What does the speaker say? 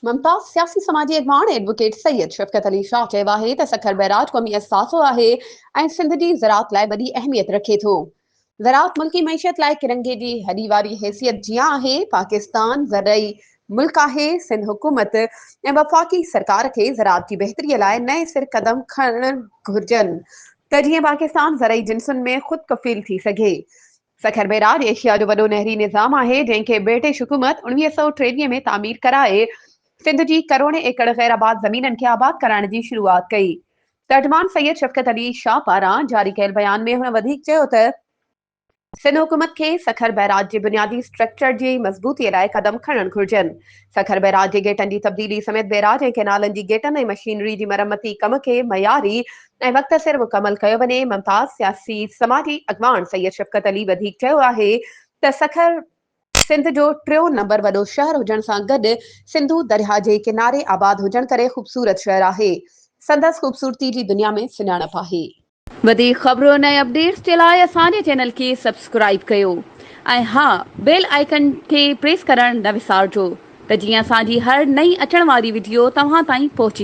मुमताज़ सियासी समाजी अॻवान एडवोकेट सैयद शफ़क़त अली शाह चयो आहे त सखर बैराज क़ौमी असासो आहे ऐं सिंध जी ज़राअत लाइ वॾी अहमियत रखे थो। ज़राअत मुल्की मईशत लाइ किरंगे जी हॾी वारी हैसियत जीअं आहे। पाकिस्तान ज़रई मुल्क आहे। सिंध हुकूमत ऐं वफ़ाक़ी सरकार खे ज़राअत जी बहितरीअ लाइ नए सिर क़दम खणण घुर्जनि त जीअं पाकिस्तान ज़रई जिन्सुनि में ख़ुदि कफ़ील थी सघे। सखर बैराज एशिया जो वॾो नहरी निज़ाम आहे जंहिंखे ब्रिटिश हुकूमत 1923 में तामीर कराए सिंध जी करोड़े एकड़ गैराबाद ज़मीननि खे आबाद कराइण जी शुरूआत कई। तर्जुमान सैयद शफ़क़त अली शाह पारां जारी कयल बयान में हुन वधीक चयो त सिंध हुकूमत खे सखर बैराज जे बुनियादी स्ट्रक्चर जी मज़बूतीअ लाइ क़दम खणण घुर्जनि। सखर बैराज जे गेटनि जी तब्दीली समेत बैराज ऐं केनालनि जी गेटनि ऐं मशीनरी जी मरम्मती कम खे मयारी ऐं वक़्त सिर मुकमल कयो वञे। मुमताज़ सियासी समाजी अॻवान सैयद शफ़क़त अली वधीक चयो आहे त सखर सिंध जो टियों नंबर वॾो शहर हुजण सां गॾु सिंधु दरिया जे किनारे आबाद हुजण करे ख़ूबसूरत शहर आहे। संदसि ख़ूबसूरती जी दुनिया में सुञाणप आहे। वधीक ख़बरुनि ऐं अपडेट्स जे लाइ असांजे चैनल खे सब्सक्राइब कयो ऐं हा बेल आइकन खे प्रेस करणु न विसारिजो त जीअं असांजी हर नई अचण वारी वीडियो तव्हां ताईं पहुची